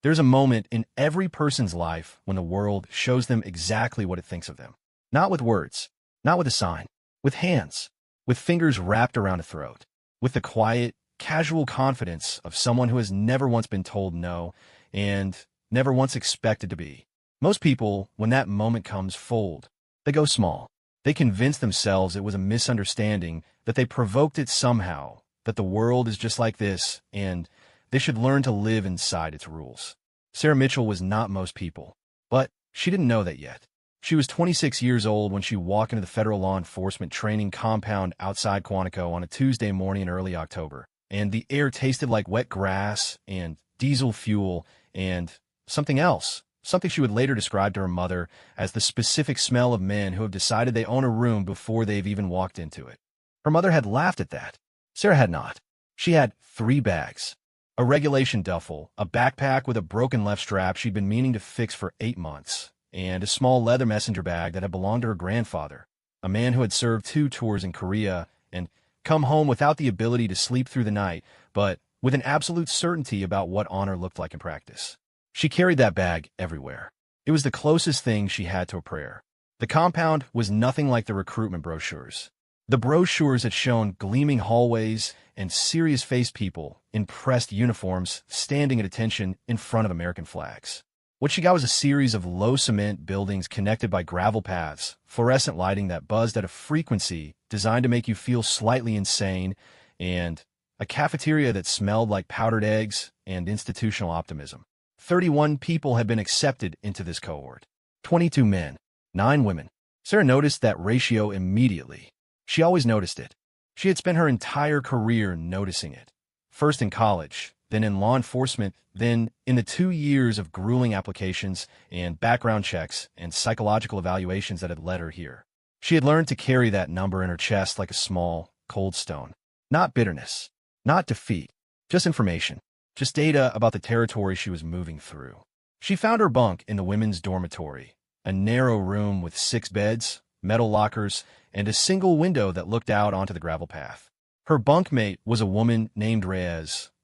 There's a moment in every person's life when the world shows them exactly what it thinks of them. Not with words, not with a sign, with hands, with fingers wrapped around a throat, with the quiet, casual confidence of someone who has never once been told no and never once expected to be. Most people, when that moment comes, fold. They go small. They convince themselves it was a misunderstanding, that they provoked it somehow, that the world is just like this, and they should learn to live inside its rules. Sarah Mitchell was not most people, but she didn't know that yet. She was 26 years old when she walked into the federal law enforcement training compound outside Quantico on a Tuesday morning in early October, and the air tasted like wet grass and diesel fuel and something else, something she would later describe to her mother as the specific smell of men who have decided they own a room before they've even walked into it. Her mother had laughed at that. Sarah had not. She had 3 bags. A regulation duffel, a backpack with a broken left strap she'd been meaning to fix for 8 months, and a small leather messenger bag that had belonged to her grandfather, a man who had served 2 tours in Korea and come home without the ability to sleep through the night, but with an absolute certainty about what honor looked like in practice. She carried that bag everywhere. It was the closest thing she had to a prayer. The compound was nothing like the recruitment brochures. The brochures had shown gleaming hallways and serious-faced people in pressed uniforms standing at attention in front of American flags. What she got was a series of low-cement buildings connected by gravel paths, fluorescent lighting that buzzed at a frequency designed to make you feel slightly insane, and a cafeteria that smelled like powdered eggs and institutional optimism. 31 people had been accepted into this cohort. 22 men, 9 women. Sarah noticed that ratio immediately. She always noticed it. She had spent her entire career noticing it. First in college, then in law enforcement, then in the 2 years of grueling applications and background checks and psychological evaluations that had led her here. She had learned to carry that number in her chest like a small, cold stone. Not bitterness, not defeat, just information, just data about the territory she was moving through. She found her bunk in the women's dormitory, a narrow room with 6 beds, metal lockers, and a single window that looked out onto the gravel path. Her bunkmate was a woman named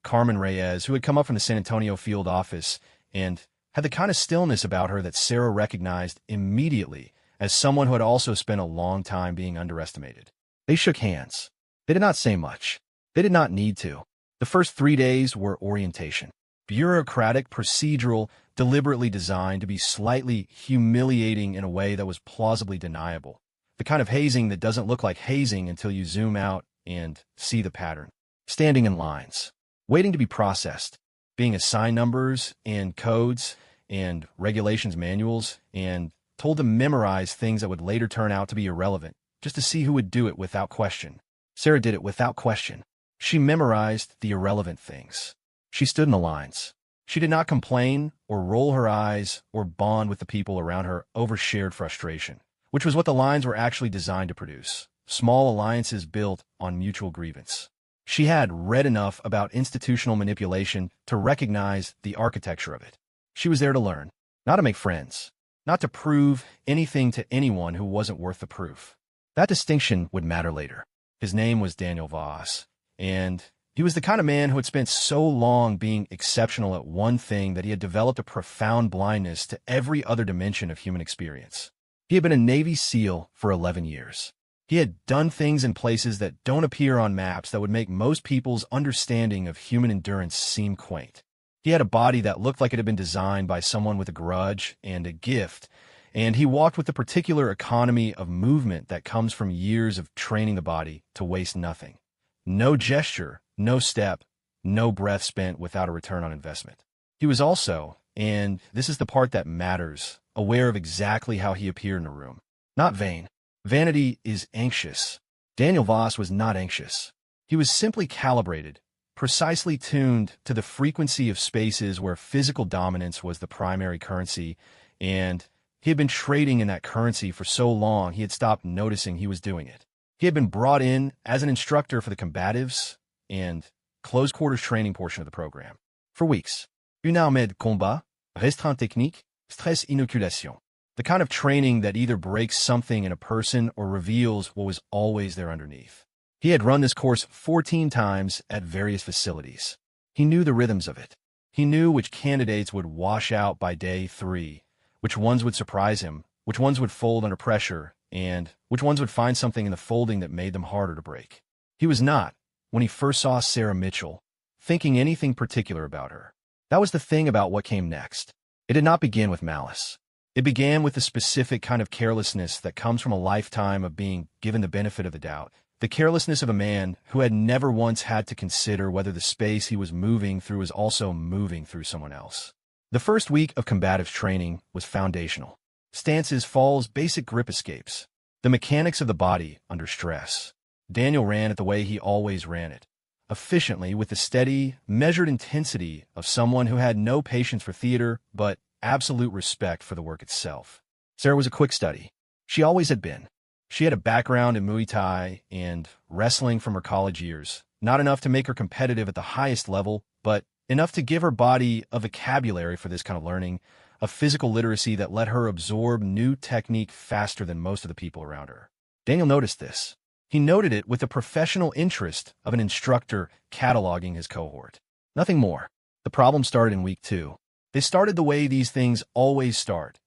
Carmen Reyes, who had come up from the San Antonio field office and had the kind of stillness about her that Sarah recognized immediately as someone who had also spent a long time being underestimated. They shook hands. They did not say much. They did not need to. The first 3 days were orientation. Bureaucratic, procedural, deliberately designed to be slightly humiliating in a way that was plausibly deniable. The kind of hazing that doesn't look like hazing until you zoom out and see the pattern. Standing in lines, waiting to be processed, being assigned numbers and codes and regulations manuals, and told to memorize things that would later turn out to be irrelevant, just to see who would do it without question. Sarah did it without question. She memorized the irrelevant things. She stood in the lines. She did not complain or roll her eyes or bond with the people around her over shared frustration, which was what the lines were actually designed to produce. Small alliances built on mutual grievance. She had read enough about institutional manipulation to recognize the architecture of it. She was there to learn, not to make friends, not to prove anything to anyone who wasn't worth the proof. That distinction would matter later. His name was Daniel Voss, and he was the kind of man who had spent so long being exceptional at one thing that he had developed a profound blindness to every other dimension of human experience. He had been a Navy SEAL for 11 years. He had done things in places that don't appear on maps that would make most people's understanding of human endurance seem quaint. He had a body that looked like it had been designed by someone with a grudge and a gift, and he walked with the particular economy of movement that comes from years of training the body to waste nothing. No gesture, no step, no breath spent without a return on investment. He was also, and this is the part that matters, aware of exactly how he appeared in a room. Not vain. Vanity is anxious. Daniel Voss was not anxious. He was simply calibrated, precisely tuned to the frequency of spaces where physical dominance was the primary currency, and he had been trading in that currency for so long he had stopped noticing he was doing it. He had been brought in as an instructor for the combatives and close quarters training portion of the program. For weeks. Une armée de combat, restreint technique, stress inoculation. The kind of training that either breaks something in a person or reveals what was always there underneath. He had run this course 14 times at various facilities. He knew the rhythms of it. He knew which candidates would wash out by day 3, which ones would surprise him, which ones would fold under pressure, and which ones would find something in the folding that made them harder to break. He was not, when he first saw Sarah Mitchell, thinking anything particular about her. That was the thing about what came next. It did not begin with malice. It began with the specific kind of carelessness that comes from a lifetime of being given the benefit of the doubt. The carelessness of a man who had never once had to consider whether the space he was moving through was also moving through someone else. The first week of combatives training was foundational. Stances, falls, basic grip escapes. The mechanics of the body under stress. Daniel ran it the way he always ran it. Efficiently, with the steady, measured intensity of someone who had no patience for theater, but absolute respect for the work itself. Sarah was a quick study. She always had been. She had a background in Muay Thai and wrestling from her college years, not enough to make her competitive at the highest level, but enough to give her body a vocabulary for this kind of learning, a physical literacy that let her absorb new technique faster than most of the people around her. Daniel noticed this. He noted it with the professional interest of an instructor cataloging his cohort. Nothing more. The problem started in week 2. They started the way these things always start,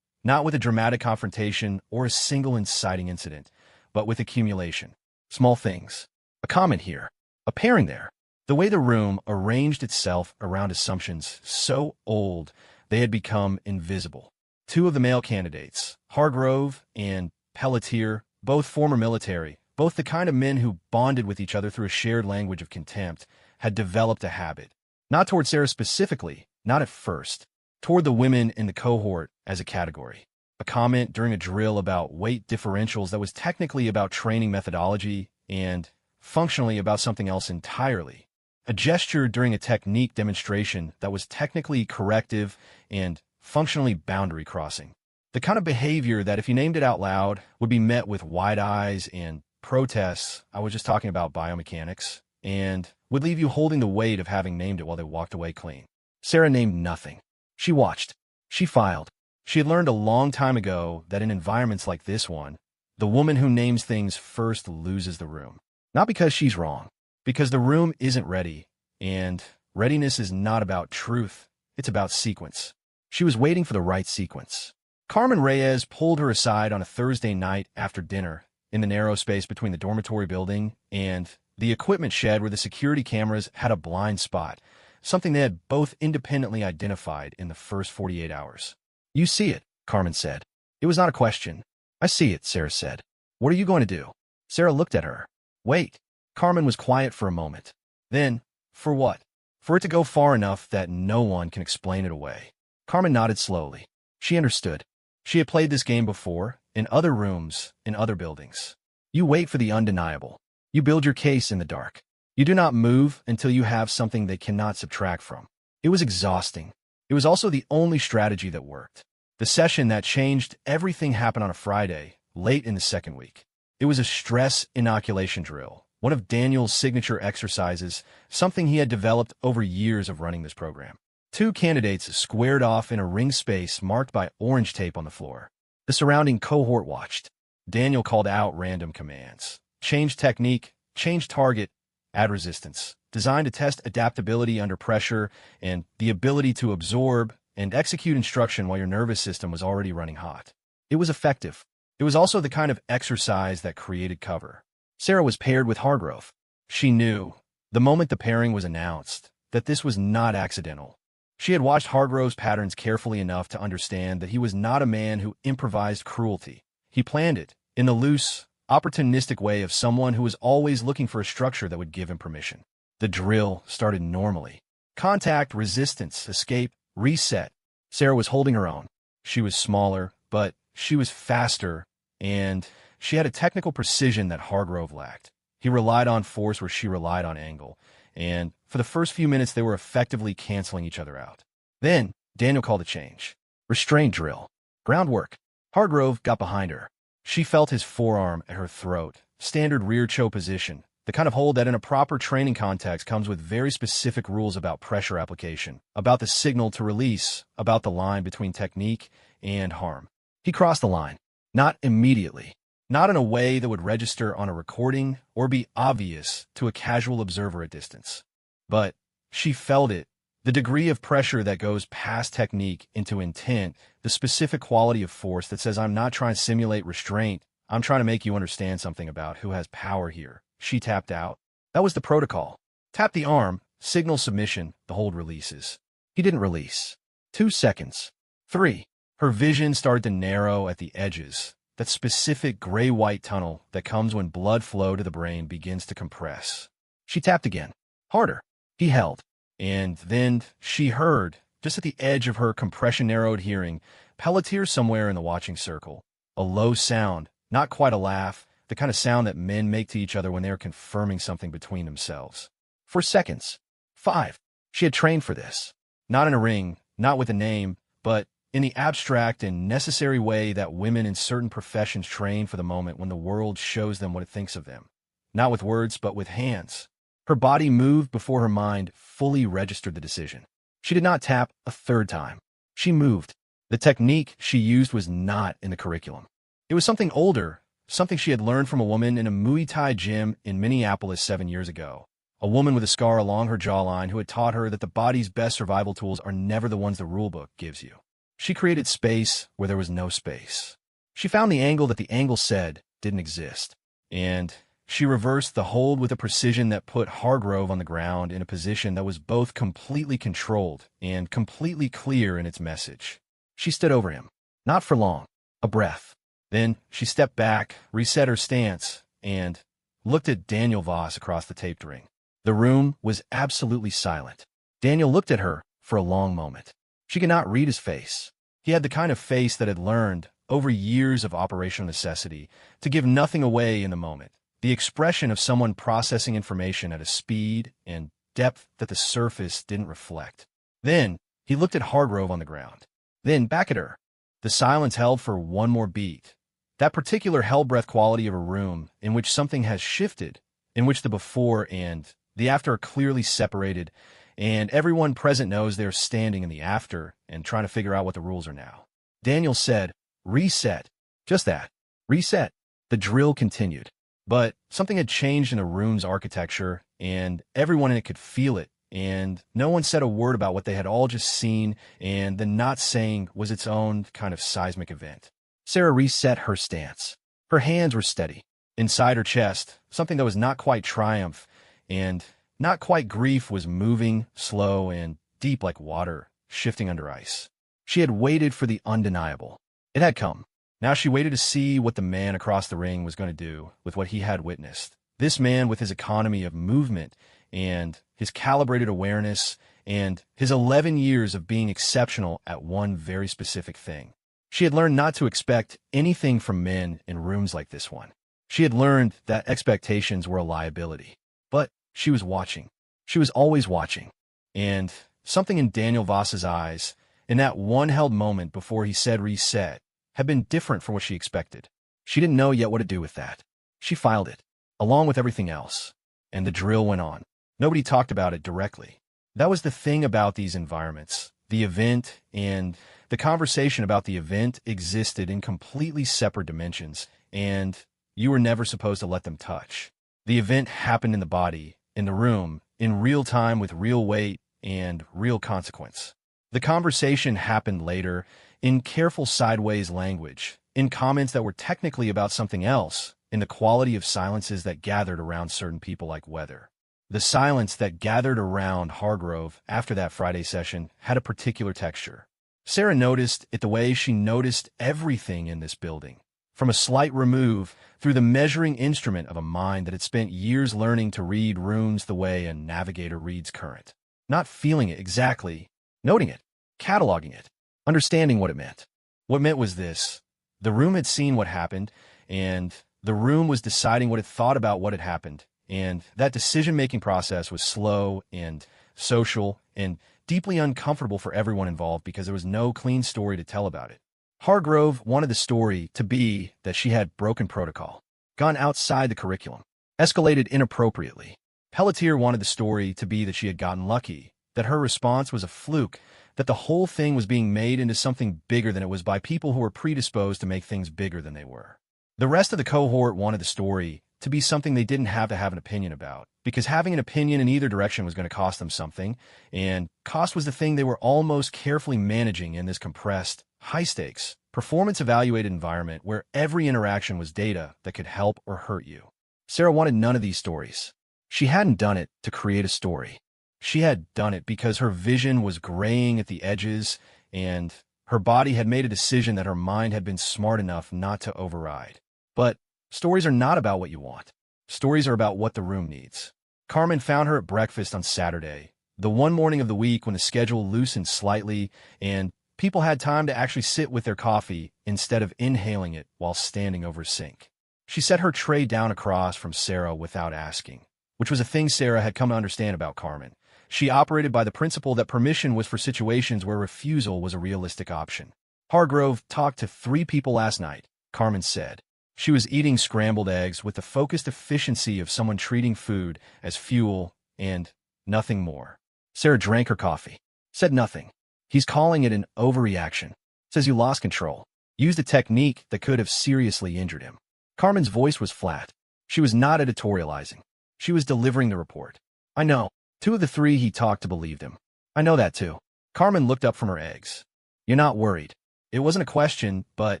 not with a dramatic confrontation or a single inciting incident, but with accumulation. Small things. A comment here. A pairing there. The way the room arranged itself around assumptions so old they had become invisible. 2 of the male candidates, Hargrove and Pelletier, both former military, both the kind of men who bonded with each other through a shared language of contempt, had developed a habit. Not toward Sarah specifically, not at first. Toward the women in the cohort as a category. A comment during a drill about weight differentials that was technically about training methodology and functionally about something else entirely. A gesture during a technique demonstration that was technically corrective and functionally boundary crossing. The kind of behavior that, if you named it out loud, would be met with wide eyes and protests. I was just talking about biomechanics, and would leave you holding the weight of having named it while they walked away clean. Sarah named nothing. She watched. She filed. She had learned a long time ago that in environments like this one, the woman who names things first loses the room. Not because she's wrong, because the room isn't ready, and readiness is not about truth, it's about sequence. She was waiting for the right sequence. Carmen Reyes pulled her aside on a Thursday night after dinner in the narrow space between the dormitory building and the equipment shed where the security cameras had a blind spot, something they had both independently identified in the first 48 hours. "You see it," Carmen said. It was not a question. "I see it," Sarah said. "What are you going to do?" Sarah looked at her. "Wait." Carmen was quiet for a moment. Then, for what? For it to go far enough that no one can explain it away. Carmen nodded slowly. She understood. She had played this game before, in other rooms, in other buildings. You wait for the undeniable. You build your case in the dark. You do not move until you have something they cannot subtract from. It was exhausting. It was also the only strategy that worked. The session that changed everything happened on a Friday, late in the second week. It was a stress inoculation drill, one of Daniel's signature exercises, something he had developed over years of running this program. 2 candidates squared off in a ring space marked by orange tape on the floor. The surrounding cohort watched. Daniel called out random commands. Change technique, change target, add resistance. Designed to test adaptability under pressure and the ability to absorb and execute instruction while your nervous system was already running hot. It was effective. It was also the kind of exercise that created cover. Sarah was paired with Hargrove. She knew, the moment the pairing was announced, that this was not accidental. She had watched Hargrove's patterns carefully enough to understand that he was not a man who improvised cruelty. He planned it, in the loose, opportunistic way of someone who was always looking for a structure that would give him permission. The drill started normally. Contact, resistance, escape, reset. Sarah was holding her own. She was smaller, but she was faster, and she had a technical precision that Hargrove lacked. He relied on force where she relied on angle, and for the first few minutes they were effectively canceling each other out. Then, Daniel called a change. Restraint drill. Groundwork. Hargrove got behind her. She felt his forearm at her throat, standard rear choke position, the kind of hold that in a proper training context comes with very specific rules about pressure application, about the signal to release, about the line between technique and harm. He crossed the line. Not immediately. Not in a way that would register on a recording or be obvious to a casual observer at distance. But she felt it The degree of pressure that goes past technique into intent, the specific quality of force that says, I'm not trying to simulate restraint, I'm trying to make you understand something about who has power here. She tapped out. That was the protocol. Tap the arm, signal submission, the hold releases. He didn't release. 2 seconds. 3. Her vision started to narrow at the edges. That specific gray-white tunnel that comes when blood flow to the brain begins to compress. She tapped again. Harder. He held. And then she heard, just at the edge of her compression-narrowed hearing, Pelletier somewhere in the watching circle. A low sound, not quite a laugh, the kind of sound that men make to each other when they are confirming something between themselves. For seconds. 5. She had trained for this. Not in a ring, not with a name, but in the abstract and necessary way that women in certain professions train for the moment when the world shows them what it thinks of them. Not with words, but with hands. Her body moved before her mind fully registered the decision. She did not tap a third time. She moved. The technique she used was not in the curriculum. It was something older, something she had learned from a woman in a Muay Thai gym in Minneapolis 7 years ago. A woman with a scar along her jawline who had taught her that the body's best survival tools are never the ones the rulebook gives you. She created space where there was no space. She found the angle that the angle said didn't exist. And she reversed the hold with a precision that put Hargrove on the ground in a position that was both completely controlled and completely clear in its message. She stood over him. Not for long. A breath. Then she stepped back, reset her stance, and looked at Daniel Voss across the taped ring. The room was absolutely silent. Daniel looked at her for a long moment. She could not read his face. He had the kind of face that had learned, over years of operational necessity, to give nothing away in the moment. The expression of someone processing information at a speed and depth that the surface didn't reflect. Then he looked at Hargrove on the ground. Then back at her. The silence held for one more beat. That particular hell-breath quality of a room in which something has shifted, in which the before and the after are clearly separated, and everyone present knows they're standing in the after and trying to figure out what the rules are now. Daniel said, reset. Just that. Reset. The drill continued. But something had changed in the room's architecture, and everyone in it could feel it, and no one said a word about what they had all just seen, and the not saying was its own kind of seismic event. Sarah reset her stance. Her hands were steady. Inside her chest, something that was not quite triumph, and not quite grief was moving, slow, and deep like water, shifting under ice. She had waited for the undeniable. It had come. Now she waited to see what the man across the ring was going to do with what he had witnessed. This man with his economy of movement and his calibrated awareness and his 11 years of being exceptional at one very specific thing. She had learned not to expect anything from men in rooms like this one. She had learned that expectations were a liability. But she was watching. She was always watching. And something in Daniel Voss's eyes, in that one held moment before he said reset, had been different from what she expected. She didn't know yet what to do with that. She filed it, along with everything else. And the drill went on. Nobody talked about it directly. That was the thing about these environments. The event and the conversation about the event existed in completely separate dimensions, and you were never supposed to let them touch. The event happened in the body, in the room, in real time with real weight and real consequence. The conversation happened later, in careful sideways language, in comments that were technically about something else, in the quality of silences that gathered around certain people like weather. The silence that gathered around Hargrove after that Friday session had a particular texture. Sarah noticed it the way she noticed everything in this building. From a slight remove, through the measuring instrument of a mind that had spent years learning to read runes the way a navigator reads current. Not feeling it exactly, noting it, cataloging it, understanding what it meant. What it meant was this. The room had seen what happened, and the room was deciding what it thought about what had happened, and that decision-making process was slow and social and deeply uncomfortable for everyone involved because there was no clean story to tell about it. Hargrove wanted the story to be that she had broken protocol, gone outside the curriculum, escalated inappropriately. Pelletier wanted the story to be that she had gotten lucky, that her response was a fluke, that the whole thing was being made into something bigger than it was by people who were predisposed to make things bigger than they were. The rest of the cohort wanted the story to be something they didn't have to have an opinion about, because having an opinion in either direction was going to cost them something, and cost was the thing they were almost carefully managing in this compressed, high-stakes, performance-evaluated environment where every interaction was data that could help or hurt you. Sarah wanted none of these stories. She hadn't done it to create a story. She had done it because her vision was graying at the edges, and her body had made a decision that her mind had been smart enough not to override. But stories are not about what you want. Stories are about what the room needs. Carmen found her at breakfast on Saturday, the one morning of the week when the schedule loosened slightly and people had time to actually sit with their coffee instead of inhaling it while standing over a sink. She set her tray down across from Sarah without asking, which was a thing Sarah had come to understand about Carmen. She operated by the principle that permission was for situations where refusal was a realistic option. Hargrove talked to 3 people last night, Carmen said. She was eating scrambled eggs with the focused efficiency of someone treating food as fuel and nothing more. Sarah drank her coffee, said nothing. He's calling it an overreaction. Says you lost control. Used a technique that could have seriously injured him. Carmen's voice was flat. She was not editorializing. She was delivering the report. I know. 2 of the 3 he talked to believed him. I know that too. Carmen looked up from her eggs. You're not worried. It wasn't a question, but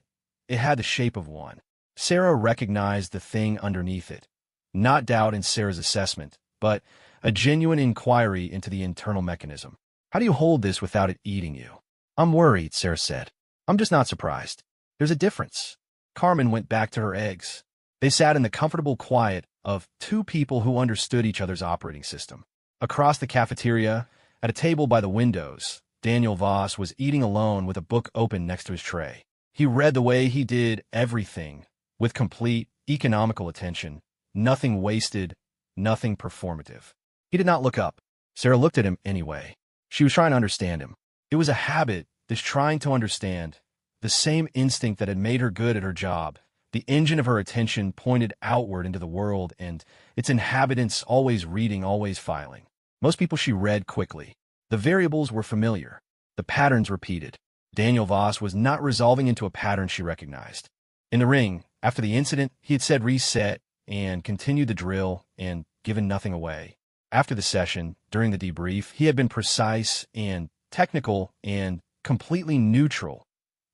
it had the shape of one. Sarah recognized the thing underneath it. Not doubt in Sarah's assessment, but a genuine inquiry into the internal mechanism. How do you hold this without it eating you? I'm worried, Sarah said. I'm just not surprised. There's a difference. Carmen went back to her eggs. They sat in the comfortable quiet of 2 people who understood each other's operating system. Across the cafeteria, at a table by the windows, Daniel Voss was eating alone with a book open next to his tray. He read the way he did everything, with complete, economical attention, nothing wasted, nothing performative. He did not look up. Sarah looked at him anyway. She was trying to understand him. It was a habit, this trying to understand, the same instinct that had made her good at her job. The engine of her attention pointed outward into the world, and its inhabitants always reading, always filing. Most people she read quickly. The variables were familiar. The patterns repeated. Daniel Voss was not resolving into a pattern she recognized. In the ring, after the incident, he had said reset and continued the drill and given nothing away. After the session, during the debrief, he had been precise and technical and completely neutral,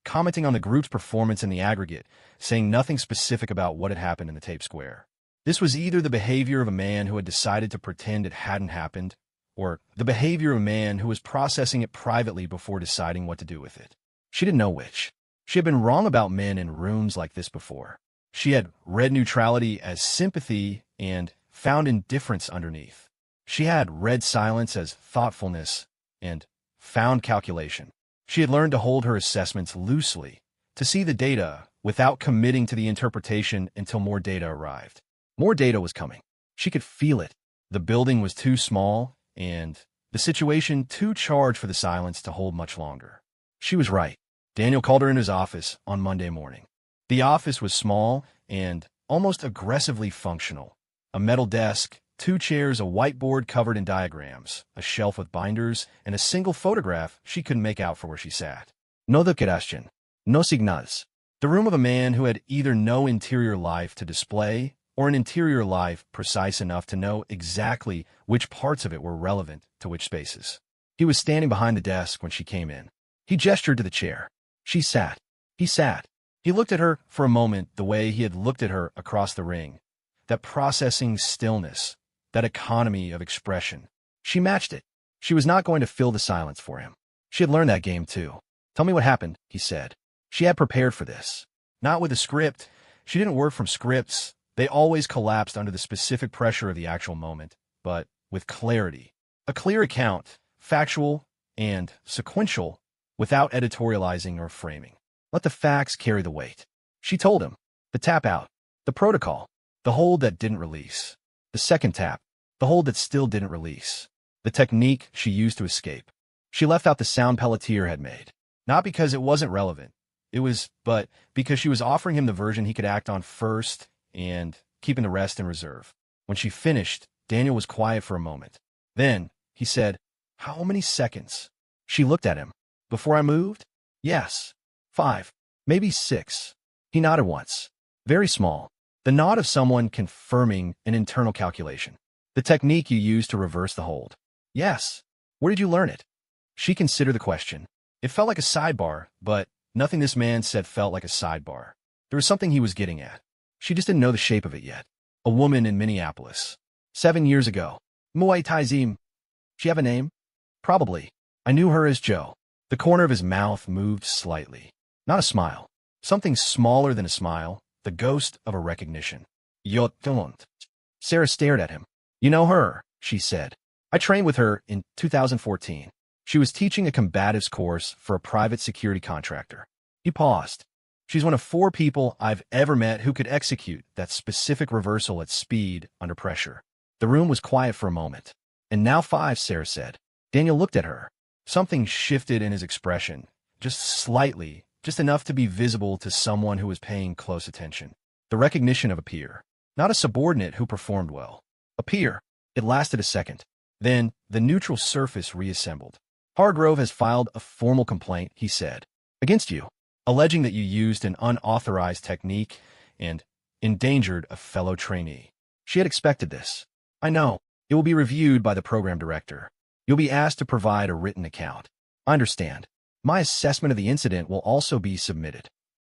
commenting on the group's performance in the aggregate, saying nothing specific about what had happened in the tape square. This was either the behavior of a man who had decided to pretend it hadn't happened, or the behavior of a man who was processing it privately before deciding what to do with it. She didn't know which. She had been wrong about men in rooms like this before. She had read neutrality as sympathy and found indifference underneath. She had read silence as thoughtfulness and found calculation. She had learned to hold her assessments loosely, to see the data without committing to the interpretation until more data arrived. More data was coming. She could feel it. The building was too small, and the situation too charged for the silence to hold much longer. She was right. Daniel called her in his office on Monday morning. The office was small and almost aggressively functional. A metal desk, 2 chairs, a whiteboard covered in diagrams, a shelf with binders, and a single photograph she couldn't make out for where she sat. No decoration, no signals. The room of a man who had either no interior life to display or an interior life precise enough to know exactly which parts of it were relevant to which spaces. He was standing behind the desk when she came in. He gestured to the chair. She sat. He sat. He looked at her for a moment the way he had looked at her across the ring. That processing stillness, that economy of expression. She matched it. She was not going to fill the silence for him. She had learned that game too. Tell me what happened, he said. She had prepared for this. Not with a script. She didn't work from scripts. They always collapsed under the specific pressure of the actual moment, but with clarity. A clear account, factual and sequential, without editorializing or framing. Let the facts carry the weight. She told him. The tap out. The protocol. The hold that didn't release. The second tap. The hold that still didn't release. The technique she used to escape. She left out the sound Pelletier had made. Not because it wasn't relevant. But because she was offering him the version he could act on first and keeping the rest in reserve. When she finished, Daniel was quiet for a moment. Then, he said, "How many seconds?" She looked at him. "Before I moved?" "Yes. 5. Maybe 6. He nodded once. "Very small. The nod of someone confirming an internal calculation. The technique you use to reverse the hold. Yes. Where did you learn it? She considered the question. It felt like a sidebar, but nothing this man said felt like a sidebar. There was something he was getting at. She just didn't know the shape of it yet. A woman in Minneapolis. 7 years ago. Muay Thai Zim. She have a name? Probably. I knew her as Joe. The corner of his mouth moved slightly. Not a smile. Something smaller than a smile, the ghost of a recognition. Jag don't. Sarah stared at him. You know her, she said. I trained with her in 2014. She was teaching a combatives course for a private security contractor. He paused. She's one of 4 people I've ever met who could execute that specific reversal at speed under pressure. The room was quiet for a moment. And now 5, Sarah said. Daniel looked at her. Something shifted in his expression, just slightly, just enough to be visible to someone who was paying close attention. The recognition of a peer. Not a subordinate who performed well. A peer. It lasted a second. Then, the neutral surface reassembled. Hargrove has filed a formal complaint, he said, against you, alleging that you used an unauthorized technique and endangered a fellow trainee. She had expected this. I know. It will be reviewed by the program director. You'll be asked to provide a written account. I understand. My assessment of the incident will also be submitted.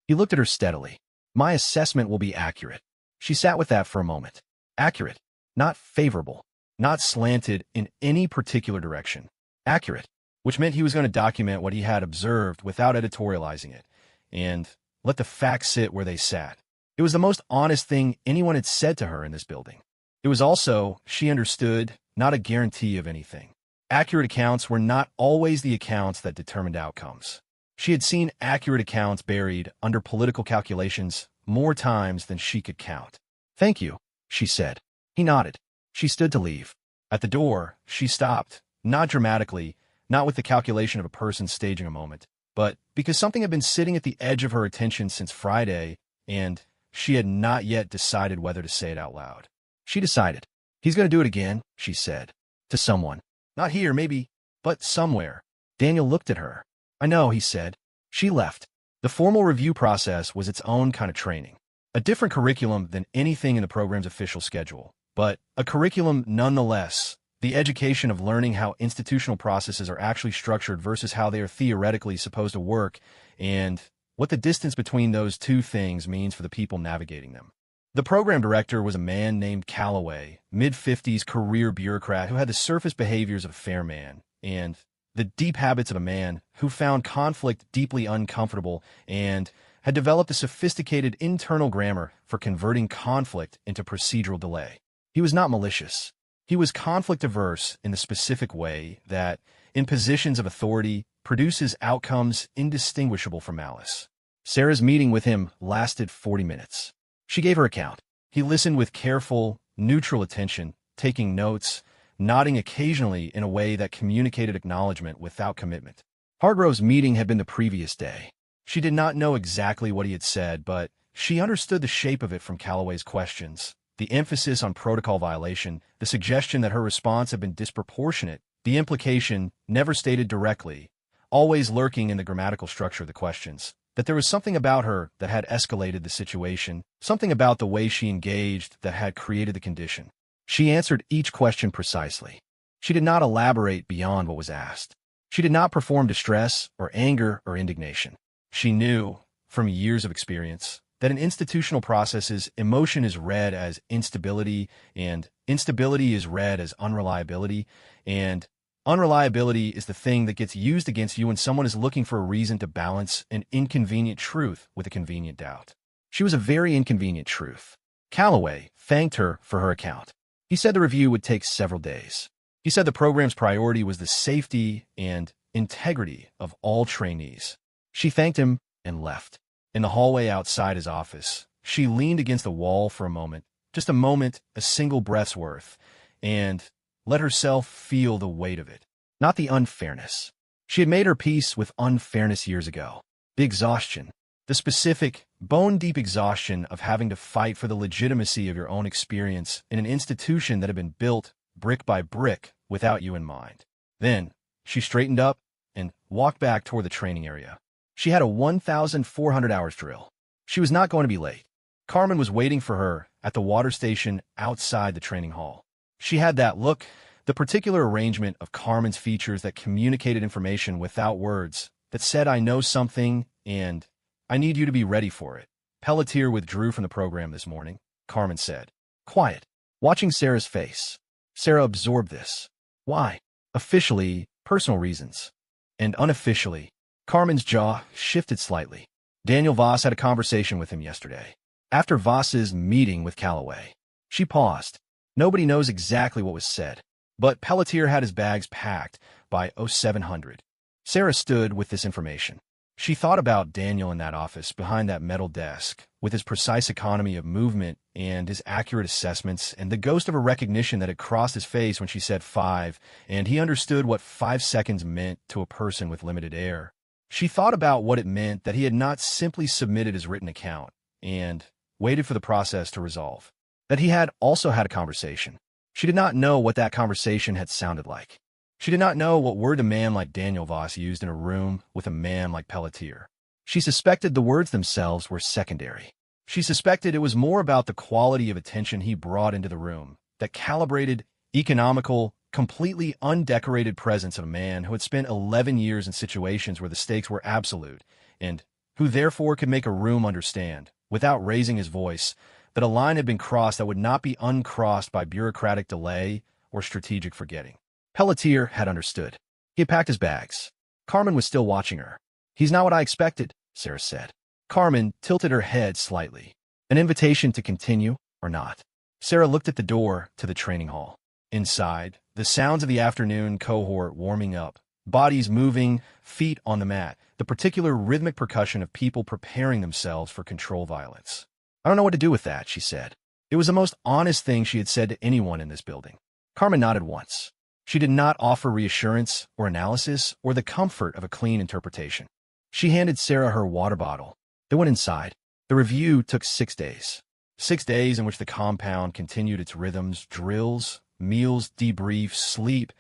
He looked at her steadily. My assessment will be accurate. She sat with that for a moment. Accurate. Not favorable. Not slanted in any particular direction. Accurate. Which meant he was going to document what he had observed without editorializing it, and let the facts sit where they sat. It was the most honest thing anyone had said to her in this building. It was also, she understood, not a guarantee of anything. Accurate accounts were not always the accounts that determined outcomes. She had seen accurate accounts buried under political calculations more times than she could count. Thank you, she said. He nodded. She stood to leave. At the door, she stopped, not dramatically, not with the calculation of a person staging a moment, but because something had been sitting at the edge of her attention since Friday, and she had not yet decided whether to say it out loud. She decided. He's going to do it again, she said. To someone. Not here, maybe, but somewhere. Daniel looked at her. I know, he said. She left. The formal review process was its own kind of training. A different curriculum than anything in the program's official schedule, but a curriculum nonetheless. The education of learning how institutional processes are actually structured versus how they are theoretically supposed to work, and what the distance between those two things means for the people navigating them. The program director was a man named Calloway, mid-50s career bureaucrat who had the surface behaviors of a fair man, and the deep habits of a man who found conflict deeply uncomfortable and had developed a sophisticated internal grammar for converting conflict into procedural delay. He was not malicious. He was conflict-averse in the specific way that, in positions of authority, produces outcomes indistinguishable from malice. Sarah's meeting with him lasted 40 minutes. She gave her account. He listened with careful, neutral attention, taking notes, nodding occasionally in a way that communicated acknowledgement without commitment. Hargrove's meeting had been the previous day. She did not know exactly what he had said, but she understood the shape of it from Calloway's questions. The emphasis on protocol violation, the suggestion that her response had been disproportionate, the implication, never stated directly, always lurking in the grammatical structure of the questions, that there was something about her that had escalated the situation, something about the way she engaged that had created the condition. She answered each question precisely. She did not elaborate beyond what was asked. She did not perform distress or anger or indignation. She knew, from years of experience, that in institutional processes, emotion is read as instability, and instability is read as unreliability, and unreliability is the thing that gets used against you when someone is looking for a reason to balance an inconvenient truth with a convenient doubt. She was a very inconvenient truth. Calloway thanked her for her account. He said the review would take several days. He said the program's priority was the safety and integrity of all trainees. She thanked him and left. In the hallway outside his office, she leaned against the wall for a moment, just a moment, a single breath's worth, and let herself feel the weight of it, not the unfairness. She had made her peace with unfairness years ago. The exhaustion, the specific, bone-deep exhaustion of having to fight for the legitimacy of your own experience in an institution that had been built brick by brick without you in mind. Then, she straightened up and walked back toward the training area. She had a 1,400 hours drill. She was not going to be late. Carmen was waiting for her at the water station outside the training hall. She had that look, the particular arrangement of Carmen's features that communicated information without words, that said, "I know something, and I need you to be ready for it." Pelletier withdrew from the program this morning, Carmen said. Quiet. Watching Sarah's face. Sarah absorbed this. Why? Officially, personal reasons. And unofficially, Carmen's jaw shifted slightly. Daniel Voss had a conversation with him yesterday. After Voss's meeting with Calloway, she paused. Nobody knows exactly what was said, but Pelletier had his bags packed by 0700. Sarah stood with this information. She thought about Daniel in that office behind that metal desk, with his precise economy of movement and his accurate assessments, and the ghost of a recognition that had crossed his face when she said 5, and he understood what 5 seconds meant to a person with limited air. She thought about what it meant that he had not simply submitted his written account and waited for the process to resolve, that he had also had a conversation. She did not know what that conversation had sounded like. She did not know what word a man like Daniel Voss used in a room with a man like Pelletier. She suspected the words themselves were secondary. She suspected it was more about the quality of attention he brought into the room, that calibrated, economical, completely undecorated presence of a man who had spent 11 years in situations where the stakes were absolute, and who therefore could make a room understand, without raising his voice, that a line had been crossed that would not be uncrossed by bureaucratic delay or strategic forgetting. Pelletier had understood. He had packed his bags. Carmen was still watching her. "He's not what I expected," Sarah said. Carmen tilted her head slightly. An invitation to continue or not? Sarah looked at the door to the training hall. Inside, the sounds of the afternoon cohort warming up, bodies moving, feet on the mat, the particular rhythmic percussion of people preparing themselves for control violence. "I don't know what to do with that," she said. It was the most honest thing she had said to anyone in this building. Carmen nodded once. She did not offer reassurance or analysis or the comfort of a clean interpretation. She handed Sarah her water bottle. They went inside. The review took 6 days. 6 days in which the compound continued its rhythms, drills, meals, debriefs, sleep,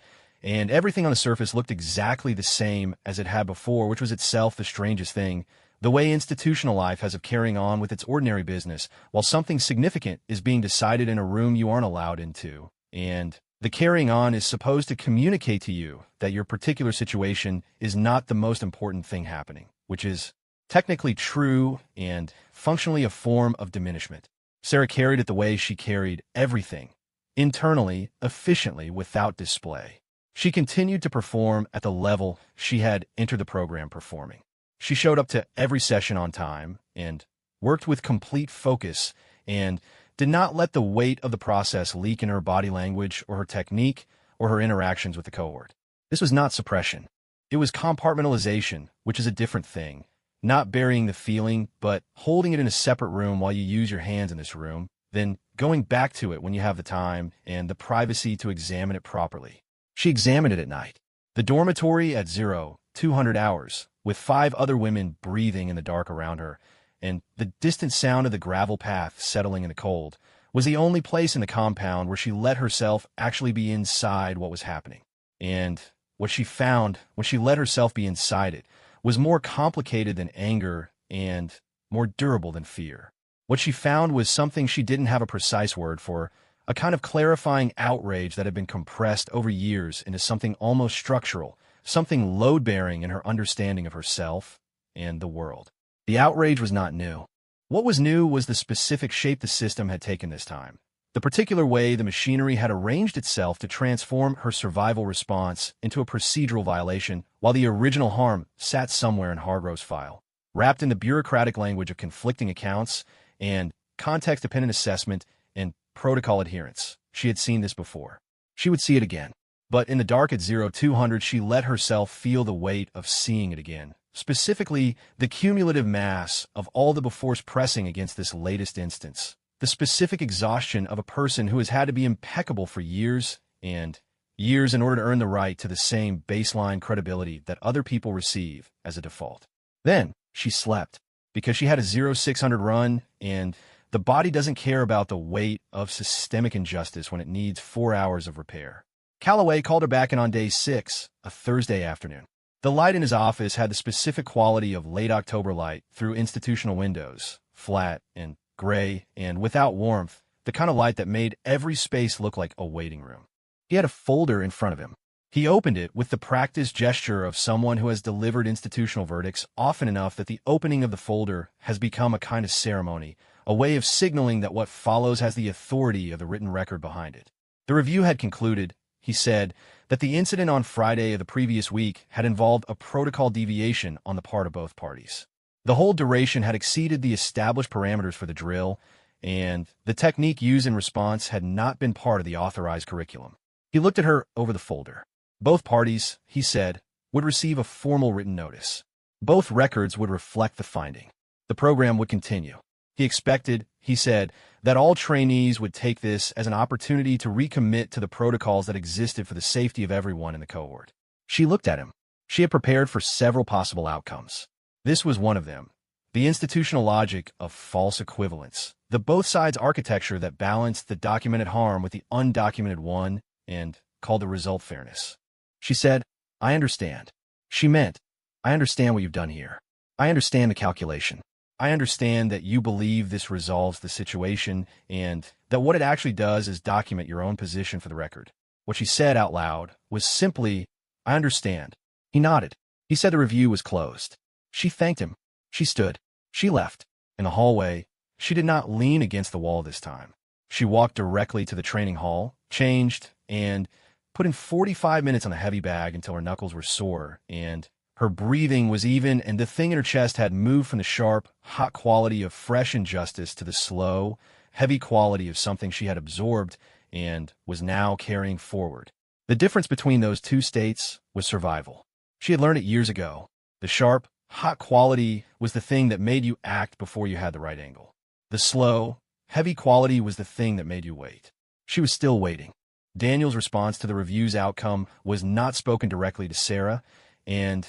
and everything on the surface looked exactly the same as it had before, which was itself the strangest thing, the way institutional life has of carrying on with its ordinary business, while something significant is being decided in a room you aren't allowed into, and the carrying on is supposed to communicate to you that your particular situation is not the most important thing happening, which is technically true and functionally a form of diminishment. Sarah carried it the way she carried everything, internally, efficiently, without display. She continued to perform at the level she had entered the program performing. She showed up to every session on time and worked with complete focus and did not let the weight of the process leak in her body language or her technique or her interactions with the cohort. This was not suppression. It was compartmentalization, which is a different thing. Not burying the feeling, but holding it in a separate room while you use your hands in this room, then going back to it when you have the time and the privacy to examine it properly. She examined it at night. The dormitory at 0200 hours, with 5 other women breathing in the dark around her, and the distant sound of the gravel path settling in the cold, was the only place in the compound where she let herself actually be inside what was happening. And what she found when she let herself be inside it was more complicated than anger and more durable than fear. What she found was something she didn't have a precise word for, a kind of clarifying outrage that had been compressed over years into something almost structural, something load-bearing in her understanding of herself and the world. The outrage was not new. What was new was the specific shape the system had taken this time, the particular way the machinery had arranged itself to transform her survival response into a procedural violation, while the original harm sat somewhere in Hargrove's file, wrapped in the bureaucratic language of conflicting accounts and context-dependent assessment and protocol adherence. She had seen this before. She would see it again. But in the dark at 0200, she let herself feel the weight of seeing it again. Specifically, the cumulative mass of all the befores pressing against this latest instance. The specific exhaustion of a person who has had to be impeccable for years and years in order to earn the right to the same baseline credibility that other people receive as a default. Then she slept, because she had a 0600 run, and the body doesn't care about the weight of systemic injustice when it needs 4 hours of repair. Calloway called her back in on day 6, a Thursday afternoon. The light in his office had the specific quality of late October light through institutional windows, flat and gray, and without warmth, the kind of light that made every space look like a waiting room. He had a folder in front of him. He opened it with the practiced gesture of someone who has delivered institutional verdicts often enough that the opening of the folder has become a kind of ceremony, a way of signaling that what follows has the authority of the written record behind it. The review had concluded, he said, that the incident on Friday of the previous week had involved a protocol deviation on the part of both parties. The whole duration had exceeded the established parameters for the drill, and the technique used in response had not been part of the authorized curriculum. He looked at her over the folder. Both parties, he said, would receive a formal written notice. Both records would reflect the finding. The program would continue. He expected, he said, that all trainees would take this as an opportunity to recommit to the protocols that existed for the safety of everyone in the cohort. She looked at him. She had prepared for several possible outcomes. This was one of them. The institutional logic of false equivalence, the both sides architecture that balanced the documented harm with the undocumented one and called the result fairness. She said, I understand. She meant, I understand what you've done here. I understand the calculation. I understand that you believe this resolves the situation and that what it actually does is document your own position for the record. What she said out loud was simply, I understand. He nodded. He said the review was closed. She thanked him. She stood. She left. In the hallway, she did not lean against the wall this time. She walked directly to the training hall, changed, and put in 45 minutes on the heavy bag until her knuckles were sore, and her breathing was even, and the thing in her chest had moved from the sharp, hot quality of fresh injustice to the slow, heavy quality of something she had absorbed and was now carrying forward. The difference between those two states was survival. She had learned it years ago. The sharp, hot quality was the thing that made you act before you had the right angle. The slow, heavy quality was the thing that made you wait. She was still waiting. Daniel's response to the review's outcome was not spoken directly to Sarah, and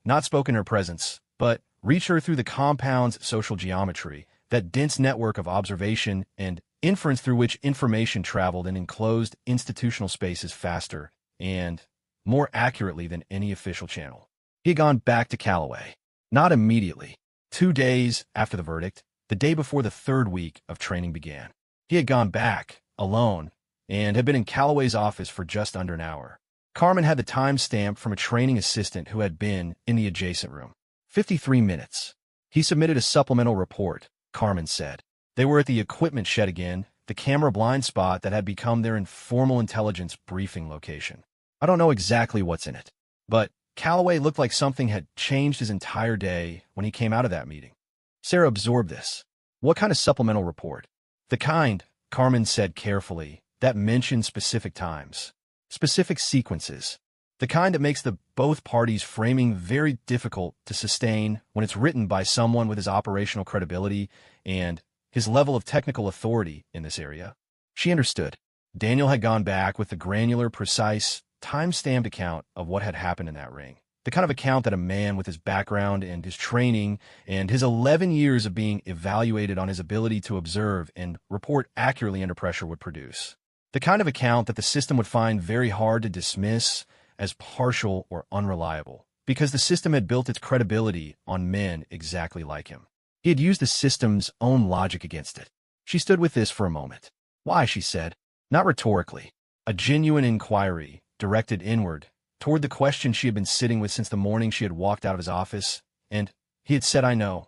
not spoken in her presence, but reached her through the compound's social geometry, that dense network of observation and inference through which information traveled in enclosed institutional spaces faster and more accurately than any official channel. He had gone back to Callaway. Not immediately. 2 days after the verdict, the day before the third week of training began. He had gone back, alone, and had been in Callaway's office for just under an hour. Carmen had the time stamp from a training assistant who had been in the adjacent room. 53 minutes. He submitted a supplemental report, Carmen said. They were at the equipment shed again, the camera blind spot that had become their informal intelligence briefing location. I don't know exactly what's in it, but Callaway looked like something had changed his entire day when he came out of that meeting. Sarah absorbed this. What kind of supplemental report? The kind, Carmen said carefully, that mentioned specific times, specific sequences, the kind that makes the both parties' framing very difficult to sustain when it's written by someone with his operational credibility and his level of technical authority in this area. She understood. Daniel had gone back with the granular, precise, time-stamped account of what had happened in that ring. The kind of account that a man with his background and his training and his 11 years of being evaluated on his ability to observe and report accurately under pressure would produce. The kind of account that the system would find very hard to dismiss as partial or unreliable, because the system had built its credibility on men exactly like him. He had used the system's own logic against it. She stood with this for a moment. Why, she said, not rhetorically. A genuine inquiry, directed inward, toward the question she had been sitting with since the morning she had walked out of his office, and he had said, I know.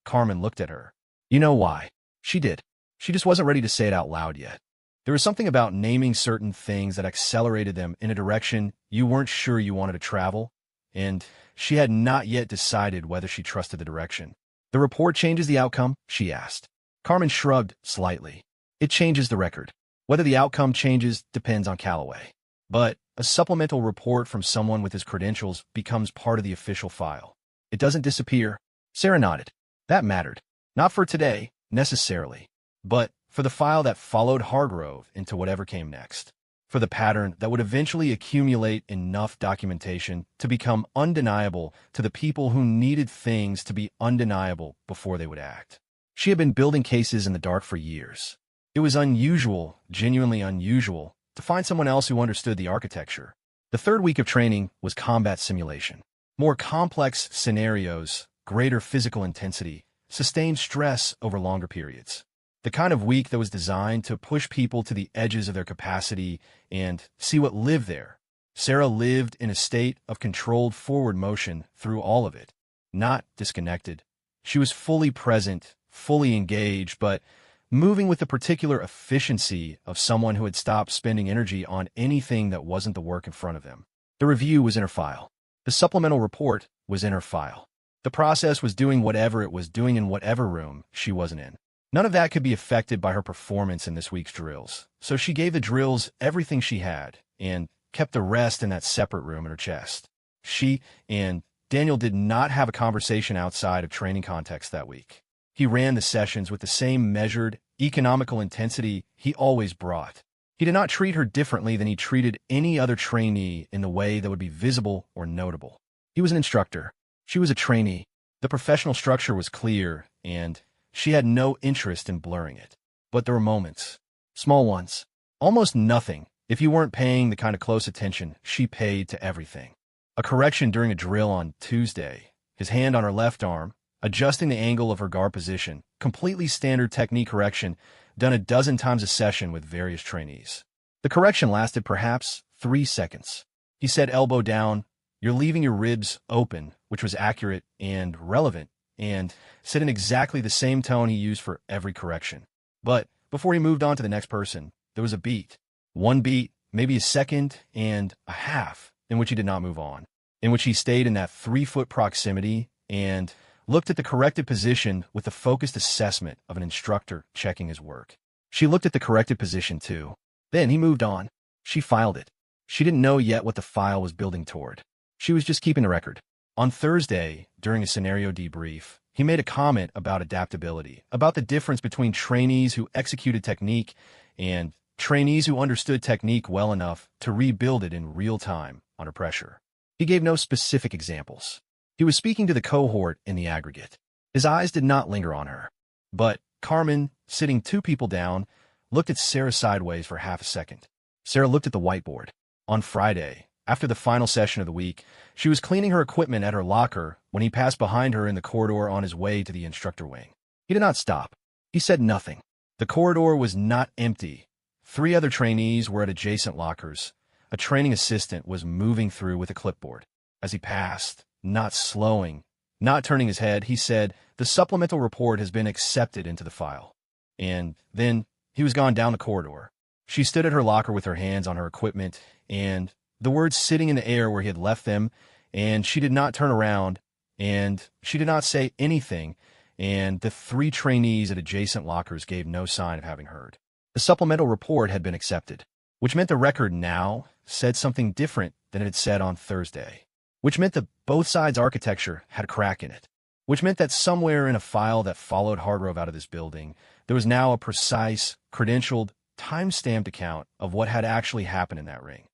Carmen looked at her. You know why? She did. She just wasn't ready to say it out loud yet. There was something about naming certain things that accelerated them in a direction you weren't sure you wanted to travel, and she had not yet decided whether she trusted the direction. The report changes the outcome? She asked. Carmen shrugged slightly. It changes the record. Whether the outcome changes depends on Callaway. But a supplemental report from someone with his credentials becomes part of the official file. It doesn't disappear. Sarah nodded. That mattered. Not for today, necessarily, but for the file that followed Hargrove into whatever came next. For the pattern that would eventually accumulate enough documentation to become undeniable to the people who needed things to be undeniable before they would act. She had been building cases in the dark for years. It was unusual, genuinely unusual, to find someone else who understood the architecture. The third week of training was combat simulation. More complex scenarios, greater physical intensity, sustained stress over longer periods. The kind of week that was designed to push people to the edges of their capacity and see what lived there. Sarah lived in a state of controlled forward motion through all of it, not disconnected. She was fully present, fully engaged, but moving with the particular efficiency of someone who had stopped spending energy on anything that wasn't the work in front of them. The review was in her file. The supplemental report was in her file. The process was doing whatever it was doing in whatever room she wasn't in. None of that could be affected by her performance in this week's drills, so she gave the drills everything she had and kept the rest in that separate room in her chest. She and Daniel did not have a conversation outside of training context that week. He ran the sessions with the same measured, economical intensity he always brought. He did not treat her differently than he treated any other trainee in the way that would be visible or notable. He was an instructor. She was a trainee. The professional structure was clear, and she had no interest in blurring it. But there were moments, small ones, almost nothing, if you weren't paying the kind of close attention she paid to everything. A correction during a drill on Tuesday, his hand on her left arm, adjusting the angle of her guard position, completely standard technique correction, done a dozen times a session with various trainees. The correction lasted perhaps 3 seconds. He said, elbow down, you're leaving your ribs open, which was accurate and relevant, and said in exactly the same tone he used for every correction. But before he moved on to the next person, there was a beat. One beat, maybe a second and a half, in which he did not move on, in which he stayed in that 3-foot proximity and looked at the corrected position with a focused assessment of an instructor checking his work. She looked at the corrected position too. Then he moved on. She filed it. She didn't know yet what the file was building toward. She was just keeping the record. On Thursday, during a scenario debrief, he made a comment about adaptability, about the difference between trainees who executed technique and trainees who understood technique well enough to rebuild it in real time under pressure. He gave no specific examples. He was speaking to the cohort in the aggregate. His eyes did not linger on her. But Carmen, sitting 2 people down, looked at Sarah sideways for half a second. Sarah looked at the whiteboard. On Friday, after the final session of the week, she was cleaning her equipment at her locker when he passed behind her in the corridor on his way to the instructor wing. He did not stop. He said nothing. The corridor was not empty. 3 other trainees were at adjacent lockers. A training assistant was moving through with a clipboard. As he passed, not slowing, not turning his head, he said, the supplemental report has been accepted into the file. And then he was gone down the corridor. She stood at her locker with her hands on her equipment, and the words sitting in the air where he had left them, and she did not turn around, and she did not say anything, and the 3 trainees at adjacent lockers gave no sign of having heard. The supplemental report had been accepted, which meant the record now said something different than it had said on Thursday, which meant that both sides' architecture had a crack in it, which meant that somewhere in a file that followed Hargrove out of this building, there was now a precise, credentialed, time-stamped account of what had actually happened in that ring,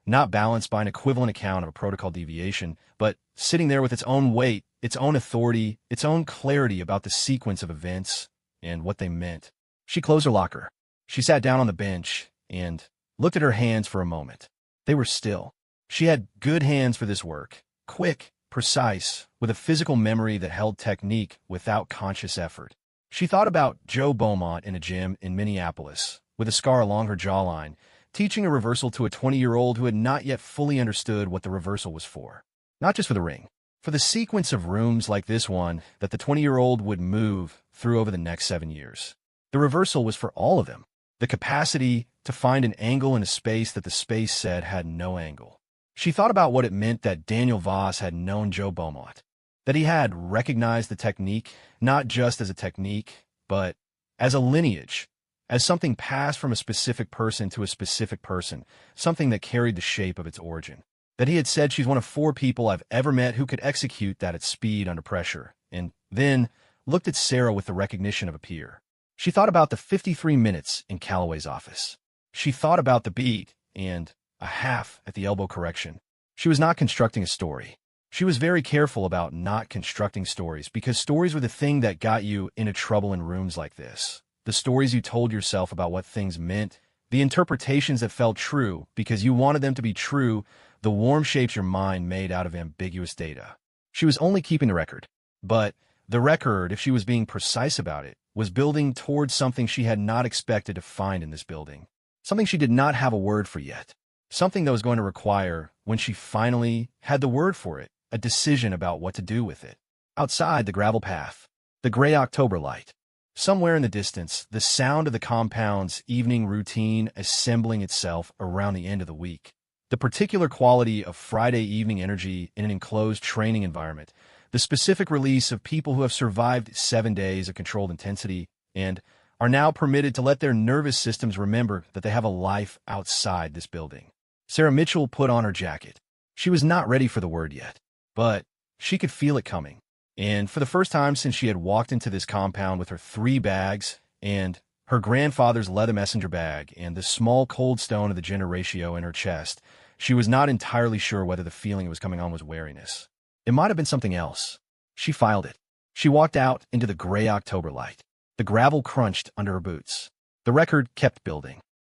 not balanced by an equivalent account of a protocol deviation, but sitting there with its own weight, its own authority, its own clarity about the sequence of events and what they meant. She closed her locker. She sat down on the bench and looked at her hands for a moment. They were still. She had good hands for this work, quick, precise, with a physical memory that held technique without conscious effort. She thought about Joe Beaumont in a gym in Minneapolis, with a scar along her jawline, teaching a reversal to a 20-year-old who had not yet fully understood what the reversal was for. Not just for the ring, for the sequence of rooms like this one that the 20-year-old would move through over the next 7 years. The reversal was for all of them. The capacity to find an angle in a space that the space said had no angle. She thought about what it meant that Daniel Voss had known Joe Beaumont, that he had recognized the technique, not just as a technique, but as a lineage, as something passed from a specific person to a specific person, something that carried the shape of its origin. That he had said, she's one of 4 people I've ever met who could execute that at speed under pressure, and then looked at Sarah with the recognition of a peer. She thought about the 53 minutes in Calloway's office. She thought about the beat and a half at the elbow correction. She was not constructing a story. She was very careful about not constructing stories, because stories were the thing that got you into trouble in rooms like this. The stories you told yourself about what things meant, the interpretations that felt true because you wanted them to be true, the warm shapes your mind made out of ambiguous data. She was only keeping the record. But the record, if she was being precise about it, was building towards something she had not expected to find in this building. Something she did not have a word for yet. Something that was going to require, when she finally had the word for it, a decision about what to do with it. Outside the gravel path, the gray October light. Somewhere in the distance, the sound of the compound's evening routine assembling itself around the end of the week. The particular quality of Friday evening energy in an enclosed training environment, the specific release of people who have survived 7 days of controlled intensity and are now permitted to let their nervous systems remember that they have a life outside this building. Sarah Mitchell put on her jacket. She was not ready for the word yet, but she could feel it coming. And for the first time since she had walked into this compound with her 3 bags and her grandfather's leather messenger bag and the small cold stone of the gender ratio in her chest, she was not entirely sure whether the feeling it was coming on was wariness. It might have been something else. She filed it. She walked out into the gray October light. The gravel crunched under her boots. The record kept building.